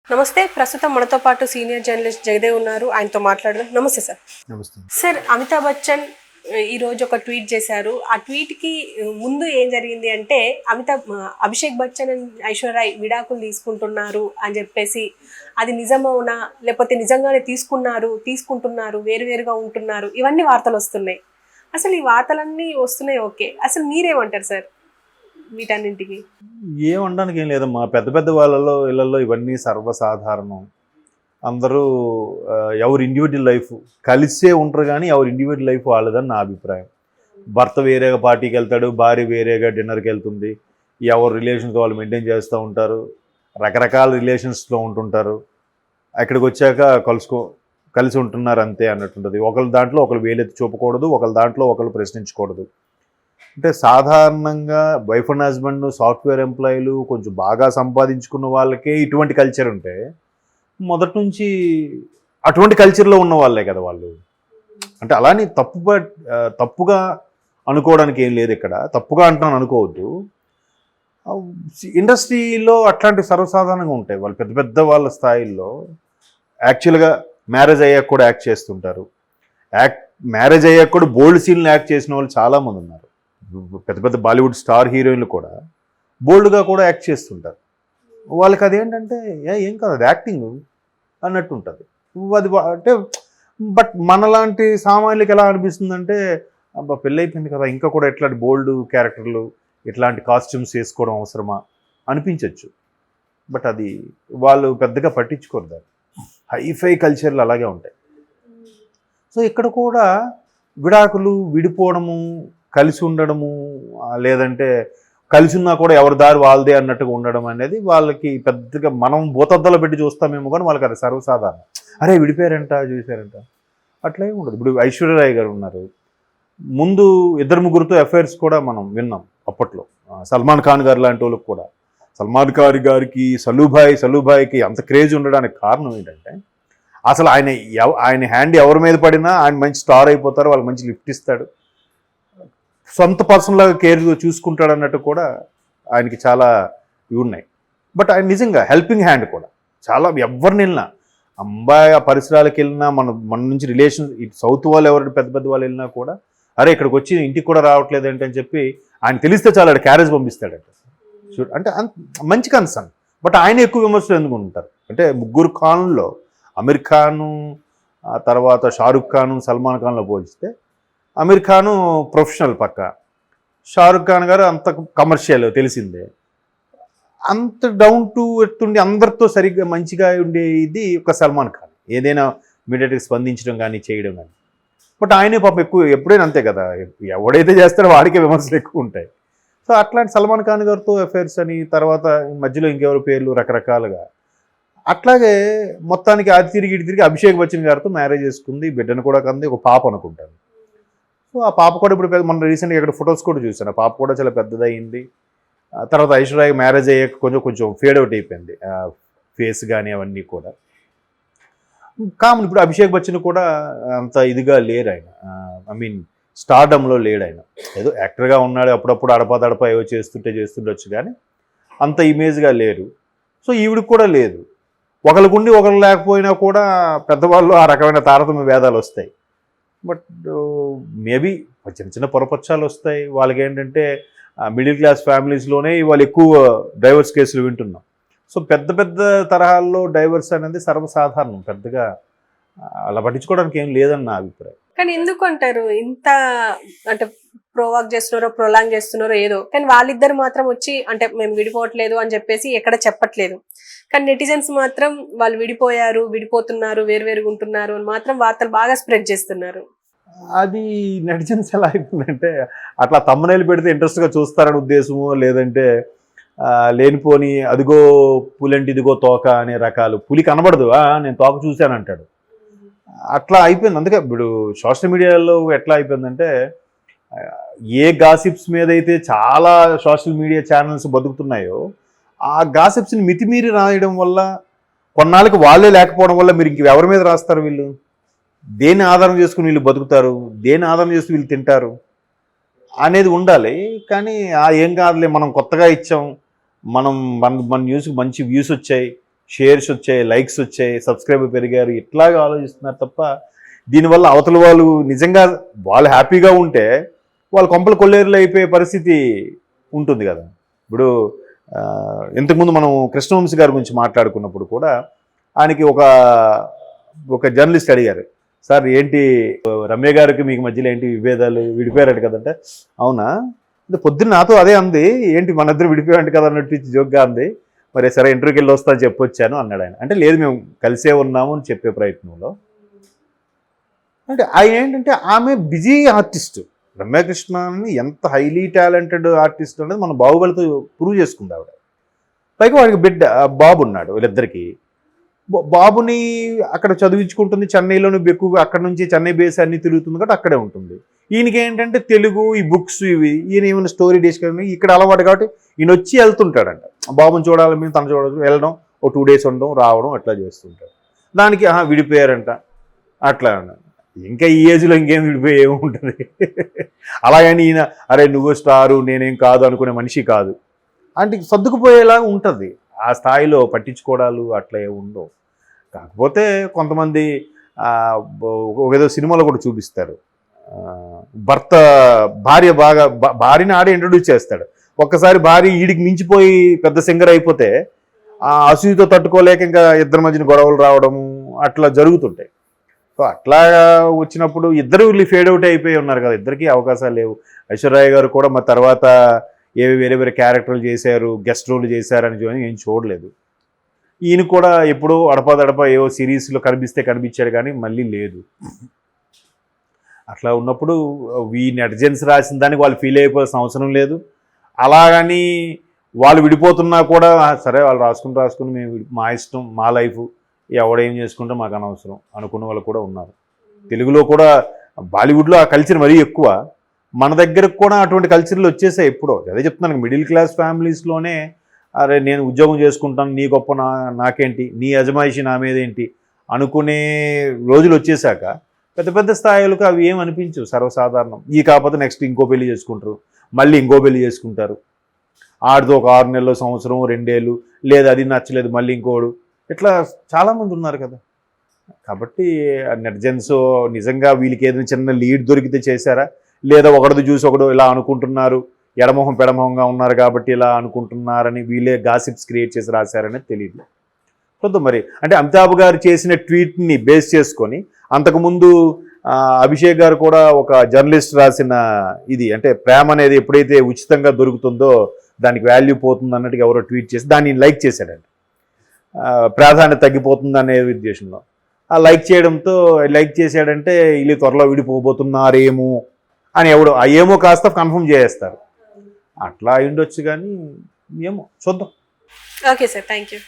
నమస్తే. ప్రస్తుతం మనతో పాటు సీనియర్ జర్నలిస్ట్ జగదేవ్ ఉన్నారు. ఆయనతో మాట్లాడదాం. నమస్తే సార్. నమస్తే. సార్, అమితాబ్ బచ్చన్ ఈరోజు ఒక ట్వీట్ చేశారు. ఆ ట్వీట్కి ముందు ఏం జరిగింది అంటే అభిషేక్ బచ్చన్ అండ్ ఐశ్వర్య విడాకులు తీసుకుంటున్నారు అని చెప్పేసి, అది నిజమవునా లేకపోతే నిజంగానే తీసుకుంటున్నారు, వేరువేరుగా ఉంటున్నారు, ఇవన్నీ వార్తలు వస్తున్నాయి. అసలు ఈ వార్తలన్నీ వస్తున్నాయి, ఓకే, అసలు మీరేమంటారు సార్ వీటన్నింటికి? ఏమనడానికి ఏం లేదమ్మా. పెద్ద పెద్ద వాళ్ళలో ఇళ్లలో ఇవన్నీ సర్వసాధారణం. అందరూ ఎవరి ఇండివిజువల్ లైఫ్ కలిసే ఉంటారు, కానీ ఎవరి ఇండివిజువల్ లైఫ్ వాళ్ళదని నా అభిప్రాయం. భర్త వేరేగా పార్టీకి వెళ్తాడు, భార్య వేరేగా డిన్నర్కి వెళ్తుంది, ఎవరు రిలేషన్స్ వాళ్ళు మెయింటైన్ చేస్తూ ఉంటారు, రకరకాల రిలేషన్స్లో ఉంటుంటారు. అక్కడికి వచ్చాక కలిసి ఉంటున్నారు అంతే అన్నట్టుంటుంది. ఒకరి దాంట్లో ఒకరు వేలెత్తి చూపకూడదు, ఒకరి దాంట్లో ఒకరు ప్రశ్నించకూడదు. అంటే సాధారణంగా వైఫ్ అండ్ హస్బెండ్ సాఫ్ట్వేర్ ఎంప్లాయీలు కొంచెం బాగా సంపాదించుకున్న వాళ్ళకే ఇటువంటి కల్చర్ ఉంటే, మొదటి నుంచి అటువంటి కల్చర్లో ఉన్న వాళ్ళే కదా వాళ్ళు. అంటే అలానే తప్పుగా అనుకోవడానికి ఏం లేదు ఇక్కడ. తప్పుగా అంటున్నాను అనుకోవద్దు. ఇండస్ట్రీలో అట్లాంటి సర్వసాధారణంగా ఉంటాయి. వాళ్ళు పెద్ద పెద్ద వాళ్ళ స్థాయిల్లో యాక్చువల్గా మ్యారేజ్ అయ్యాక కూడా యాక్ట్ చేస్తుంటారు. మ్యారేజ్ అయ్యాక కూడా బోల్డ్ సీన్లు యాక్ట్ చేసిన వాళ్ళు చాలామంది ఉన్నారు. పెద్ద పెద్ద బాలీవుడ్ స్టార్ హీరోయిన్లు కూడా బోల్డ్గా కూడా యాక్ట్ చేస్తుంటారు. వాళ్ళకి అదేంటంటే ఏం కాదు, అది యాక్టింగ్ అన్నట్టు ఉంటుంది. అది అంటే బట్ మనలాంటి సామాన్యులకి ఎలా అనిపిస్తుందంటే, అబ్బా పెళ్ళి అయిపోయింది కదా, ఇంకా కూడా ఇట్లాంటి బోల్డ్ క్యారెక్టర్లు ఇట్లాంటి కాస్ట్యూమ్స్ వేసుకోవడం అవసరమా అనిపించవచ్చు. బట్ అది వాళ్ళు పెద్దగా పట్టించుకోరు. దాన్ని హైఫై కల్చర్లు అలాగే ఉంటాయి. సో ఇక్కడ కూడా విడాకులు, విడిపోవడము, కలిసి ఉండడము, లేదంటే కలిసి ఉన్నా కూడా ఎవరి దారి వాళ్ళదే అన్నట్టుగా ఉండడం అనేది వాళ్ళకి పెద్దగా మనం భూతద్దలో పెట్టి చూస్తామేమో, కానీ వాళ్ళకి అది సర్వసాధారణం. అరే విడిపోయారంట, చూసారంట, అట్లా ఏమి ఉండదు. ఇప్పుడు ఐశ్వర్యరాయ్ గారు ఉన్నారు, ముందు ఇద్దరు ముగ్గురితో అఫైర్స్ కూడా మనం విన్నాం అప్పట్లో. సల్మాన్ ఖాన్ గారు లాంటి వాళ్ళకి కూడా. సల్మాన్ ఖాన్ గారికి సలూభాయ్కి అంత క్రేజ్ ఉండడానికి కారణం ఏంటంటే, అసలు ఆయన హ్యాండ్ ఎవరి మీద పడినా ఆయన మంచి స్టార్ అయిపోతారు, వాళ్ళు మంచి లిఫ్ట్ ఇస్తాడు, సొంత పర్సన్లాగా కేర్ చూసుకుంటాడు అన్నట్టు కూడా ఆయనకి చాలా ఇవి ఉన్నాయి. బట్ ఆయన నిజంగా హెల్పింగ్ హ్యాండ్ కూడా చాలా. ఎవరిని వెళ్ళినా, అమ్మాయి ఆ పరిసరాలకు వెళ్ళినా, మన నుంచి రిలేషన్ ఇటు సౌత్ వాళ్ళు ఎవరైనా పెద్ద పెద్ద వాళ్ళు వెళ్ళినా కూడా, అరే ఇక్కడికి వచ్చి ఇంటికి కూడా రావట్లేదు ఏంటని చెప్పి ఆయన తెలిస్తే చాలా క్యారేజ్ పంపిస్తాడంట. అంటే మంచి కన్సర్న్. బట్ ఆయన ఎక్కువ విమర్శలు ఎందుకు ఉంటారు అంటే, ముగ్గురు ఖాన్లో అమీర్ ఖాను, తర్వాత షారుఖ్ ఖాను, సల్మాన్ ఖాన్లో పోల్చితే అమీర్ ఖాను ప్రొఫెషనల్ పక్క, షారుఖ్ ఖాన్ గారు అంత కమర్షియల్ తెలిసిందే. అంత డౌన్ టు ఎర్త్ ఉండి అందరితో సరిగ్గా మంచిగా ఉండే ఇది ఒక సల్మాన్ ఖాన్. ఏదైనా ఇమీడియట్గా స్పందించడం కానీ చేయడం కానీ. బట్ ఆయనే పాపం ఎక్కువ ఎప్పుడైనా అంతే కదా, ఎవడైతే చేస్తాడో వాడికే విమర్శలు ఎక్కువ ఉంటాయి. సో అట్లాంటి సల్మాన్ ఖాన్ గారితో అఫైర్స్ అని, తర్వాత మధ్యలో ఇంకెవరి పేర్లు రకరకాలుగా. అట్లాగే మొత్తానికి అది తిరిగి అభిషేక్ బచ్చన్ గారితో మ్యారేజ్ చేసుకుంది, బిడ్డను కూడా కంది, ఒక పాప అనుకుంటాను. సో ఆ పాప కూడా ఇప్పుడు మనం రీసెంట్గా ఇక్కడ ఫొటోస్ కూడా చూసాను, ఆ పాప కూడా చాలా పెద్దదయ్యింది. తర్వాత ఐశ్వర్య మ్యారేజ్ అయ్యాక కొంచెం ఫేడ్ అవుట్ అయిపోయింది ఫేస్ కానీ అవన్నీ కూడా కామన్. ఇప్పుడు అభిషేక్ బచ్చన్ కూడా అంత ఇదిగా లేరు ఆయన. ఐ మీన్ స్టార్డమ్లో లేడు ఆయన. ఏదో యాక్టర్గా ఉన్నాడు, అప్పుడప్పుడు అడపా ఏవో చేస్తుండొచ్చు, కానీ అంత ఇమేజ్గా లేరు. సో ఈవిడికి కూడా లేదు. ఒకరికుండి ఒకరు లేకపోయినా కూడా పెద్దవాళ్ళు ఆ రకమైన తారతమ్య భేదాలు వస్తాయి. బట్ మేబీ చిన్న చిన్న పొరపక్షాలు వస్తాయి. వాళ్ళకి ఏంటంటే మిడిల్ క్లాస్ ఫ్యామిలీస్లోనే వాళ్ళు ఎక్కువ డైవర్స్ కేసులు వింటున్నాం. సో పెద్ద పెద్ద తరహాల్లో డైవర్స్ అనేది సర్వసాధారణం. పెద్దగా అలా పట్టించుకోవడానికి ఏం లేదని నా అభిప్రాయం. కానీ ఎందుకు అంటారు ఇంత అంటే ప్రొలాంగ్ చేస్తున్నారో ఏదో, కానీ వాళ్ళిద్దరు మాత్రం వచ్చి అంటే మేము విడిపోవట్లేదు అని చెప్పేసి ఎక్కడ చెప్పట్లేదు. కానీ నెటిజన్స్ మాత్రం వాళ్ళు విడిపోతున్నారు, వేరువేరుగా ఉంటున్నారు అని మాత్రం వార్తలు బాగా స్ప్రెడ్ చేస్తున్నారు. అది నెటిజన్స్ ఎలా అయిపోయిందంటే, అట్లా తమ్మునేలు పెడితే ఇంట్రెస్ట్గా చూస్తారని ఉద్దేశము, లేదంటే లేనిపోని అదిగో పులంటి ఇదిగో తోక అనే రకాలు. పులి కనబడదు, నేను తోక చూశాను అంటాడు. అట్లా అయిపోయింది. అందుకే ఇప్పుడు సోషల్ మీడియాలో ఎట్లా అయిపోయిందంటే, ఏ గాసిప్స్ మీద అయితే చాలా సోషల్ మీడియా ఛానల్స్ బతుకుతున్నాయో, ఆ గాసిప్స్ని మితిమీరి రాయడం వల్ల, కొన్నాళ్ళకి వాళ్ళే లేకపోవడం వల్ల మీరు ఇంక ఎవరి మీద రాస్తారు? వీళ్ళు దేన్ని ఆధారం చేసుకుని వీళ్ళు బతుకుతారు, దేన్ని ఆధారం చేసి వీళ్ళు తింటారు అనేది ఉండాలి. కానీ ఏం కాదులే, మనం కొత్తగా ఇచ్చాం, మన న్యూస్కి మంచి వ్యూస్ వచ్చాయి, షేర్స్ వచ్చాయి, లైక్స్ వచ్చాయి, సబ్స్క్రైబర్ పెరిగారు, ఇట్లాగా ఆలోచిస్తున్నారు తప్ప దీనివల్ల అవతల వాళ్ళు నిజంగా వాళ్ళు హ్యాపీగా ఉంటే వాళ్ళు కొంపలు కొల్లేరులు అయిపోయే పరిస్థితి ఉంటుంది కదా. ఇప్పుడు ఇంతకుముందు మనం కృష్ణవంశీ గారి గురించి మాట్లాడుకున్నప్పుడు కూడా ఆయనకి ఒక జర్నలిస్ట్ అడిగారు, సార్ ఏంటి రమ్య గారికి మీకు మధ్యలో ఏంటి విభేదాలు, విడిపోయారట కదంటే, అవునా పొద్దున్న నాతో అదే అంది, ఏంటి మన ఇద్దరు విడిపోయాడు కదా అన్నట్టు జోక్గా అంది, మరి సరే ఇంటర్వ్యూకి వెళ్ళి వస్తా అని చెప్పొచ్చాను అన్నాడు ఆయన. అంటే లేదు మేము కలిసే ఉన్నాము అని చెప్పే ప్రయత్నంలో. అంటే ఆయన ఏంటంటే ఆమె బిజీ ఆర్టిస్ట్, రమ్యకృష్ణని ఎంత హైలీ టాలెంటెడ్ ఆర్టిస్ట్ అనేది మన బాహుబలితో ప్రూవ్ చేసుకుంది ఆవిడ. పైగా వాడికి బిడ్డ బాబు ఉన్నాడు వీళ్ళిద్దరికి. బాబుని అక్కడ చదివించుకుంటుంది, చెన్నైలోనే ఎక్కువ అక్కడ నుంచి చెన్నై బేస్ అన్ని తిరుగుతుంది కాబట్టి అక్కడే ఉంటుంది. ఈయనకి ఏంటంటే తెలుగు ఈ బుక్స్ ఇవి ఈయన ఏమైనా స్టోరీ డిస్కషన్ ఇక్కడ అలవాటు కాబట్టి ఈయన వచ్చి వెళ్తుంటాడంట, బాబుని చూడాలి మేము తను చూడాలి, వెళ్ళడం ఓ 2 days ఉండడం రావడం అట్లా చేస్తుంటాడు. దానికి విడిపోయారంట అట్లా. ఇంకా ఈ ఏజ్లో ఇంకేం విడిపోయి ఏముంటుంది. అలాగని ఈయన అరే నువ్వు స్టారు నేనేం కాదు అనుకునే మనిషి కాదు అంటే సర్దుకుపోయేలా ఉంటుంది. ఆ స్థాయిలో పట్టించుకోవడాలు అట్లా ఏమి ఉండవు. కాకపోతే కొంతమంది ఏదో సినిమాలో కూడా చూపిస్తారు, భార్యని ఆడే ఇంట్రొడ్యూస్ చేస్తాడు, ఒక్కసారి భార్య ఈడికి మించిపోయి పెద్ద సింగర్ అయిపోతే ఆ అసూయతో తట్టుకోలేక ఇంకా ఇద్దరి మధ్యన గొడవలు రావడము అట్లా జరుగుతుంటాయి. సో అట్లా వచ్చినప్పుడు ఇద్దరు ఫేడ్ అవుట్ అయిపోయి ఉన్నారు కదా, ఇద్దరికీ అవకాశాలు లేవు. ఐశ్వర్య గారు కూడా మా తర్వాత వేరే వేరే క్యారెక్టర్లు చేశారు, గెస్ట్ రోల్ చేశారని ఏం చూడలేదు. ఈయన కూడా ఎప్పుడో అడపదడప ఏవో సిరీస్లో కనిపించాడు కానీ మళ్ళీ లేదు. అట్లా ఉన్నప్పుడు ఈ నెటిజన్స్ రాసిన దానికి వాళ్ళు ఫీల్ అయిపోవాల్సిన అవసరం లేదు. అలాగని వాళ్ళు విడిపోతున్నా కూడా సరే వాళ్ళు రాసుకుని మేము మా ఇష్టం మా లైఫ్ ఎవడేం చేసుకుంటే మాకు అనవసరం అనుకున్న వాళ్ళు కూడా ఉన్నారు. తెలుగులో కూడా బాలీవుడ్లో ఆ కల్చర్ మరీ ఎక్కువ, మన దగ్గరకు కూడా అటువంటి కల్చర్లు వచ్చేసాయి ఎప్పుడో. అదే చెప్తున్నాను, మిడిల్ క్లాస్ ఫ్యామిలీస్లోనే అరే నేను ఉద్యోగం చేసుకుంటాను నీ గొప్ప నాకేంటి, నీ అజమాయిషి నా మీద ఏంటి అనుకునే రోజులు వచ్చేసాక పెద్ద పెద్ద స్థాయిలకు అవి ఏం అనిపించవు, సర్వసాధారణం. ఈ కాకపోతే నెక్స్ట్ ఇంకో పెళ్లి చేసుకుంటారు, మళ్ళీ ఇంకో పెళ్లి చేసుకుంటారు, ఆడితో ఒక 6 నెలలు సంవత్సరం 2 ఏళ్ళు, లేదు అది నచ్చలేదు మళ్ళీ ఇంకోడు, ఇట్లా చాలామంది ఉన్నారు కదా. కాబట్టి నెటిజన్స్ నిజంగా వీళ్ళకి ఏదైనా చిన్న లీడ్ దొరికితే చేశారా, లేదా ఒకటిది చూసి ఒకడు ఇలా అనుకుంటున్నారు, ఎడమొహం పెడమొహంగా ఉన్నారు కాబట్టి ఇలా అనుకుంటున్నారని వీళ్ళే గాసిప్స్ క్రియేట్ చేసి రాశారనేది తెలియదు. కొంత మరి అంటే అమితాబ్ గారు చేసిన ట్వీట్ని బేస్ చేసుకొని అంతకుముందు అభిషేక్ గారు కూడా ఒక జర్నలిస్ట్ రాసిన ఇది అంటే ప్రేమ అనేది ఎప్పుడైతే ఉచితంగా దొరుకుతుందో దానికి వాల్యూ పోతుంది అన్నట్టుగా ఎవరో ట్వీట్ చేసి దాన్ని లైక్ చేశాడండి, ప్రాధాన్యత తగ్గిపోతుంది అనే ఉద్దేశంలో. ఆ లైక్ చేశాడంటే వీళ్ళు త్వరలో విడిపోబోతున్నారేమో అని ఎవడో ఆ ఏమో కాస్త కన్ఫర్మ్ చేస్తారు. అట్లా అయి ఉండొచ్చు కానీ ఏమో చూద్దాం. Okay sir, thank you.